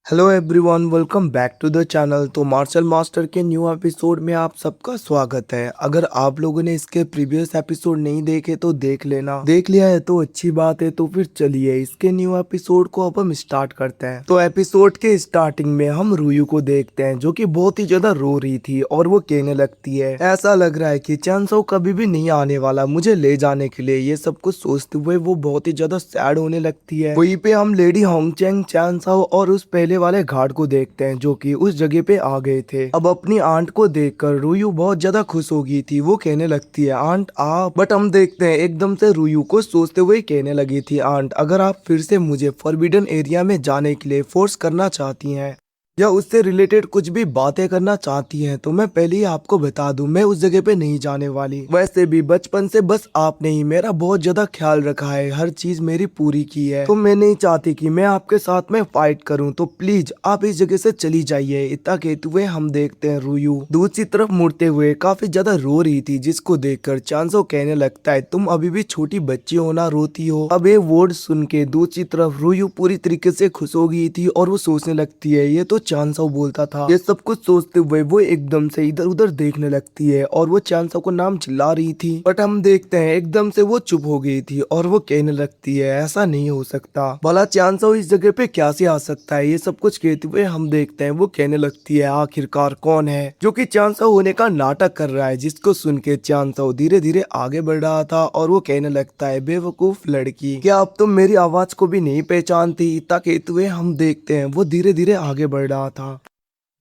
Hello everyone, welcome back to the channel. तो marshal master के new episode में आप सबका स्वागत है। अगर आप लोगों ने इसके प्रीवियस एपिसोड नहीं देखे तो देख लेना, देख लिया है तो अच्छी बात है। तो फिर चलिए इसके न्यू एपिसोड को अब हम स्टार्ट करते हैं। तो एपिसोड के स्टार्टिंग में हम रुयू को देखते हैं जो कि बहुत ही ज्यादा रो रही थी और वो कहने लगती है ऐसा लग रहा है कि चांसो कभी भी नहीं आने वाला मुझे ले जाने के लिए। ये सब कुछ सोचते हुए वो बहुत ही ज्यादा सैड होने लगती है। वहीं पे हम लेडी होंगचेंग, चांसाओ और उस पहले वाले घाट को देखते हैं जो कि उस जगह पे आ गए थे। अब अपनी आंट को देखकर रुयू बहुत ज्यादा खुश हो गई थी। वो कहने लगती है आंट आप, बट हम देखते हैं एकदम से रुयू को सोचते हुए कहने लगी थी आंट अगर आप फिर से मुझे फॉरबिडन एरिया में जाने के लिए फोर्स करना चाहती हैं या उससे रिलेटेड कुछ भी बातें करना चाहती हैं तो मैं पहले ही आपको बता दूं मैं उस जगह पे नहीं जाने वाली। वैसे भी बचपन से बस आपने ही मेरा बहुत ज्यादा ख्याल रखा है, हर चीज मेरी पूरी की है, तो मैं नहीं चाहती कि मैं आपके साथ में फाइट करूं, तो प्लीज आप इस जगह से चली जाइए। इतना कहते हुए हम देखते हैं रुयू दूसरी तरफ मुड़ते हुए काफी ज्यादा रो रही थी, जिसको देखकर चांसो कहने लगता है तुम अभी भी छोटी बच्ची हो ना, रोती हो। अब ये वर्ड सुन के दूसरी तरफ रुयू पूरी तरीके से खुश हो गई थी और वो सोचने लगती है ये तो चांसाओ बोलता था। ये सब कुछ सोचते हुए वो एकदम से इधर उधर देखने लगती है और वो चांसाओ को नाम चिल्ला रही थी, बट हम देखते हैं एकदम से वो चुप हो गई थी और वो कहने लगती है ऐसा नहीं हो सकता, भला चांसाओ इस जगह पे कैसे आ सकता है। ये सब कुछ कहते हुए हम देखते हैं वो कहने लगती है आखिरकार कौन है जो कि चांसाओ होने का नाटक कर रहा है, जिसको सुन के चांसाओ धीरे धीरे आगे बढ़ रहा था और वो कहने लगता है बेवकूफ लड़की, क्या अब तुम मेरी आवाज को भी नहीं पहचानती। इतना कहते हुए हम देखते हैं वो धीरे धीरे आगे बढ़ रहा था,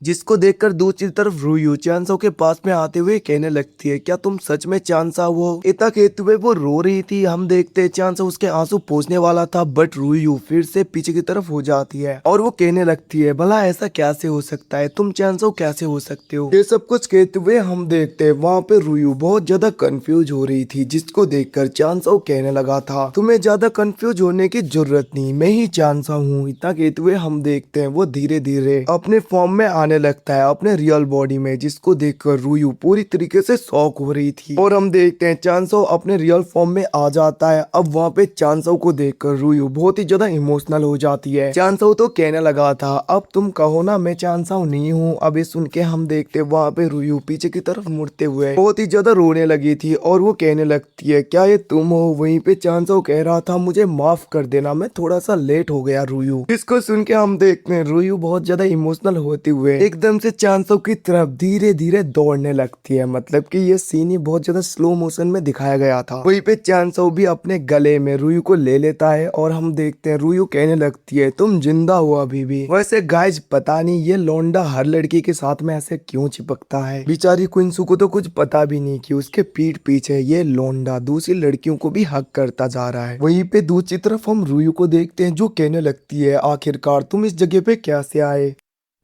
जिसको देखकर दूसरी तरफ रुयू चांसाओ के पास में आते हुए कहने लगती है क्या तुम सच में चांसाओ हो। इतना कहते हुए वो रो रही थी। हम देखते हैं चांसाओ उसके आंसू पोंछने वाला था, बट रुयू फिर से पीछे की तरफ हो जाती है और वो कहने लगती है भला ऐसा कैसे हो सकता है, तुम चांसाओ कैसे हो सकते हो। ये सब कुछ कहते हुए हम देखते हैं वहाँ पे रुयू बहुत ज्यादा कंफ्यूज हो रही थी, जिसको देखकर चांसाओ कहने लगा था तुम्हें ज्यादा कंफ्यूज होने की जरूरत नहीं, मैं ही चांसाओ हूँ। इतना कहते हुए हम देखते हैं वो धीरे धीरे अपने फॉर्म में आने लगता है अपने रियल बॉडी में, जिसको देखकर रुयू पूरी तरीके से शॉक हो रही थी। और हम देखते हैं चांसाओ अपने रियल फॉर्म में आ जाता है। अब वहाँ पे चांसाओ को देखकर रुयू बहुत ही ज्यादा इमोशनल हो जाती है। चांसाओ तो कहने लगा था अब तुम कहो ना मैं चांसाओ नहीं हूँ। अब ये सुन के हम देखते वहाँ पे रुयू पीछे की तरफ मुड़ते हुए बहुत ही ज्यादा रोने लगी थी और वो कहने लगती है क्या ये तुम हो। वहीं पे चांसाओ कह रहा था मुझे माफ कर देना, मैं थोड़ा सा लेट हो गया रुयू। इसको सुन के हम देखते हैं रुयू बहुत ज्यादा इमोशनल होते हुए एकदम से चांसाओ की तरफ धीरे धीरे दौड़ने लगती है। मतलब कि ये सीन ही बहुत ज्यादा स्लो मोशन में दिखाया गया था। वहीं पे चांसाओ भी अपने गले में रुयू को ले लेता है और हम देखते हैं रुयू कहने लगती है तुम जिंदा हो अभी भी। वैसे गाइज पता नहीं ये लोंडा हर लड़की के साथ में ऐसे क्यों चिपकता है। बेचारी क्विंसू को तो कुछ पता भी नहीं कि उसके पीठ पीछे ये लोंडा दूसरी लड़कियों को भी हक करता जा रहा है। वहीं पे दूसरी तरफ हम रुयू को देखते हैं जो कहने लगती है आखिरकार तुम इस जगह पे कैसे आए।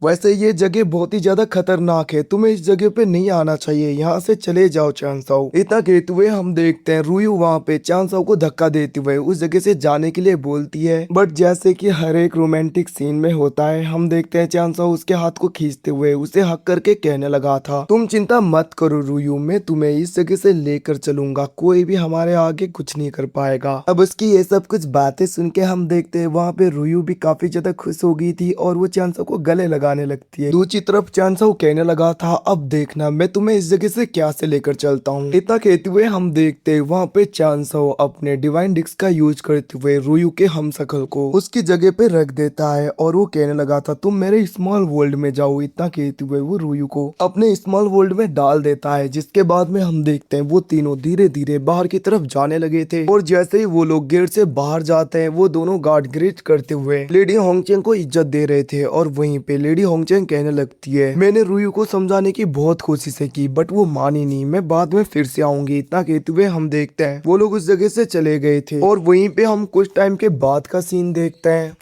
वैसे ये जगह बहुत ही ज्यादा खतरनाक है, तुम्हें इस जगह पे नहीं आना चाहिए, यहाँ से चले जाओ चांसाओ। इतना कहते हुए हम देखते हैं रुयू वहाँ पे चांसाओ को धक्का देते हुए उस जगह से जाने के लिए बोलती है, बट जैसे कि हर एक रोमांटिक सीन में होता है हम देखते हैं चांसाओ उसके हाथ को खींचते हुए उसे हक करके कहने लगा था तुम चिंता मत करो रुयू, मैं तुम्हें इस जगह से लेकर चलूंगा, कोई भी हमारे आगे कुछ नहीं कर पाएगा। अब उसकी ये सब कुछ बातें सुन के हम देखते हैं वहाँ पे रुयू भी काफी ज्यादा खुश हो गई थी और वो चांसाओ को गले लगा आने लगती है। दूसरी तरफ चांसाओ कहने लगा था अब देखना मैं तुम्हें इस जगह से क्या से लेकर चलता हूँ। इतना कहते हुए हम देखते हैं वहाँ पे चांसाओ अपने डिवाइन डिस्क का यूज करते हुए रुयू के हमशक्ल को उसकी जगह पे रख देता है और वो कहने लगा था तुम मेरे स्मॉल वर्ल्ड में जाओ। इतना कहते हुए वो रुयू को अपने स्मॉल वर्ल्ड में डाल देता है, जिसके बाद में हम देखते हैं वो तीनों धीरे धीरे बाहर की तरफ जाने लगे थे और जैसे ही वो लोग गेट से बाहर जाते हैं वो दोनों गार्ड ग्रेट करते हुए लेडी होंगचेंग को इज्जत दे रहे थे और वहीं पे लेडी होंगचेंग कहने लगती है मैंने रुयू को समझाने की बहुत कोशिशें की बट वो मानी नहीं, मैं बाद में फिर से आऊंगी। इतना कहते हुए हम देखते हैं वो लोग उस जगह से चले गए थे और वहीं पे हम कुछ टाइम के बाद का सीन देखते हैं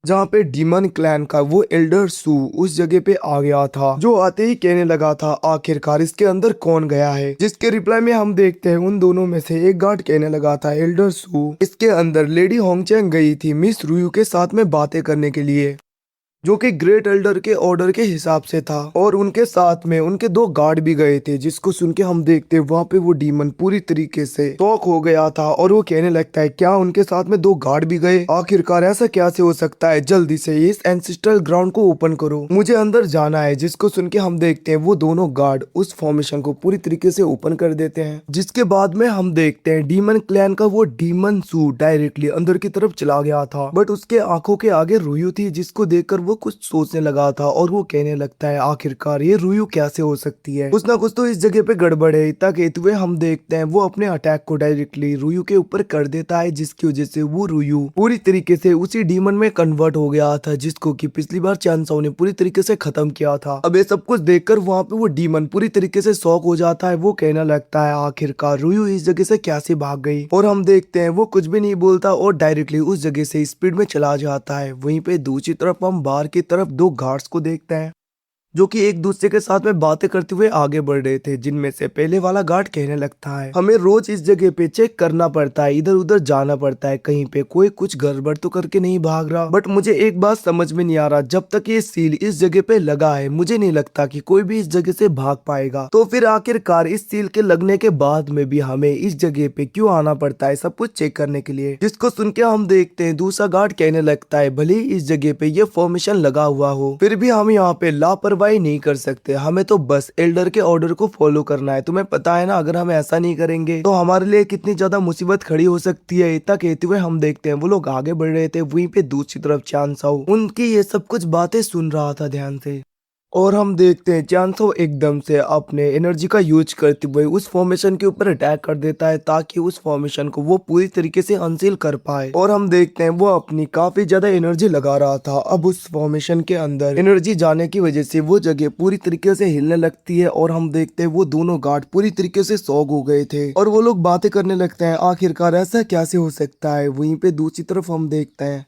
जहाँ पे डीमन क्लैन का वो एल्डर सू उस जगह पे आ गया था, जो आते ही कहने लगा था आखिरकार इसके अंदर कौन गया है। जिसके रिप्लाई में हम देखते हैं उन दोनों में से एक गार्ड कहने लगा था एल्डर सू इसके अंदर लेडी होंगचेंग गई थी मिस रुयू के साथ में बातें करने के लिए। जो कि ग्रेट एल्डर के ऑर्डर के हिसाब से था। और उनके साथ में उनके दो गार्ड भी गए थे, जिसको सुन के हम देखते वहां पे वो डीमन पूरी तरीके से शॉक हो गया था और वो कहने लगता है क्या उनके साथ में दो गार्ड भी गए, आखिरकार ऐसा कैसे हो सकता है, जल्दी से इस एंसिस्ट्रल ग्राउंड को ओपन करो, मुझे अंदर जाना है। जिसको सुन के हम देखते हैं वो दोनों गार्ड उस फॉर्मेशन को पूरी तरीके से ओपन कर देते हैं। जिसके बाद में हम देखते हैं डीमन क्लैन का वो डीमन सूट डायरेक्टली अंदर की तरफ चला गया था, बट उसके आंखों के आगे रुयु थी, जिसको देखकर वो कुछ सोचने लगा था और वो कहने लगता है आखिरकार ये रुयु कैसे हो सकती है, कुछ ना कुछ तो इस जगह पे गड़बड़ है। इतना कहते हुए हम देखते हैं वो अपने अटैक को डायरेक्टली रुयु के ऊपर कर देता है, जिसकी वजह से वो रुयु पूरी तरीके से उसी डीमन में कन्वर्ट हो गया था, जिसको कि पिछली बार चांसाओ ने पूरी तरीके से खत्म किया था। अब ये सब कुछ देखकर वहाँ पे वो डीमन पूरी तरीके से शॉक हो जाता है। वो कहने लगता है आखिरकार रुयु इस जगह से कैसे भाग गई, और हम देखते हैं वो कुछ भी नहीं बोलता और डायरेक्टली उस जगह से स्पीड में चला जाता है। वहीं पे दूसरी तरफ हम बाहर की तरफ दो गार्ड्स को देखते हैं जो कि एक दूसरे के साथ में बातें करते हुए आगे बढ़ रहे थे, जिनमें से पहले वाला गार्ड कहने लगता है हमें रोज इस जगह पे चेक करना पड़ता है, इधर उधर जाना पड़ता है, कहीं पे कोई कुछ गड़बड़ तो करके नहीं भाग रहा। बट मुझे एक बात समझ में नहीं आ रहा, जब तक ये सील इस जगह पे लगा है मुझे नहीं लगता कि कोई भी इस जगह से भाग पाएगा, तो फिर आखिरकार इस सील के लगने के बाद में भी हमें इस जगह पे क्यों आना पड़ता है सब कुछ चेक करने के लिए। जिसको सुन के हम देखते हैं दूसरा गार्ड कहने लगता है भले ही इस जगह पे ये फॉर्मेशन लगा हुआ हो, फिर भी हम यहाँ पे लापरवाही नहीं कर सकते, हमें तो बस एल्डर के ऑर्डर को फॉलो करना है। तुम्हें पता है ना अगर हम ऐसा नहीं करेंगे तो हमारे लिए कितनी ज्यादा मुसीबत खड़ी हो सकती है। इतना कहते हुए हम देखते हैं वो लोग आगे बढ़ रहे थे, वहीं पे दूसरी तरफ चांसाओ उनकी ये सब कुछ बातें सुन रहा था ध्यान से। और हम देखते हैं चांसो एकदम से अपने एनर्जी का यूज करते हुए उस फॉर्मेशन के ऊपर अटैक कर देता है, ताकि उस फॉर्मेशन को वो पूरी तरीके से अनसील कर पाए। और हम देखते हैं वो अपनी काफी ज्यादा एनर्जी लगा रहा था। अब उस फॉर्मेशन के अंदर एनर्जी जाने की वजह से वो जगह पूरी तरीके से हिलने लगती है, और हम देखते हैं वो दोनों गार्ड पूरी तरीके से शॉक हो गए थे और वो लोग बातें करने लगते हैं आखिरकार ऐसा कैसे हो सकता है। वहीं पे दूसरी तरफ हम देखते हैं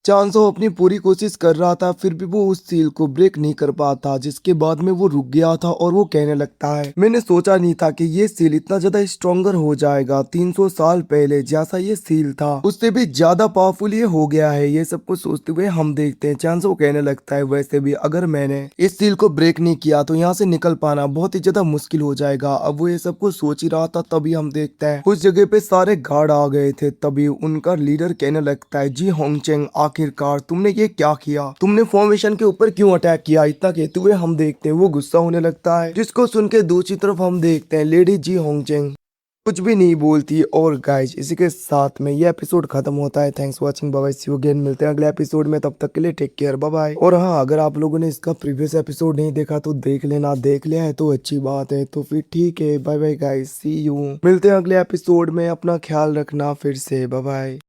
चांसो अपनी पूरी कोशिश कर रहा था, फिर भी वो उस सील को ब्रेक नहीं कर पाता, जिसके बाद में वो रुक गया था और वो कहने लगता है मैंने सोचा नहीं था कि ये सील इतना ज्यादा स्ट्रॉन्गर हो जाएगा। 300 साल पहले जैसा ये सील था उससे भी ज्यादा पावरफुल ये हो गया है। ये सब कुछ सोचते हुए हम देखते हैं चांसो कहने लगता है वैसे भी अगर मैंने इस सील को ब्रेक नहीं किया तो यहाँ से निकल पाना बहुत ही ज्यादा मुश्किल हो जाएगा। अब वो ये सब कुछ सोच ही रहा था, तभी हम देखते हैं उस जगह पे सारे गार्ड आ गए थे। तभी उनका लीडर कहने लगता है जी होंगचेंग आखिरकार तुमने ये क्या किया, तुमने फॉर्मेशन के ऊपर क्यों अटैक किया। इतना कहते हुए हम देखते हैं वो गुस्सा होने लगता है, जिसको सुन के दूसरी तरफ हम देखते हैं लेडी जी होंगचेंग कुछ भी नहीं बोलती। और गाइज इसी के साथ में ये एपिसोड खत्म होता है। Thanks for watching, bye bye, see you again, मिलते हैं अगले एपिसोड में, तब तक के लिए टेक केयर, बाय बाय। और हाँ अगर आप लोगों ने इसका प्रीवियस एपिसोड नहीं देखा तो देख लेना, देख लिया है तो अच्छी बात है, तो फिर ठीक है, bye bye guys, see you, मिलते हैं अगले एपिसोड में, अपना ख्याल रखना, फिर से बाय बाय।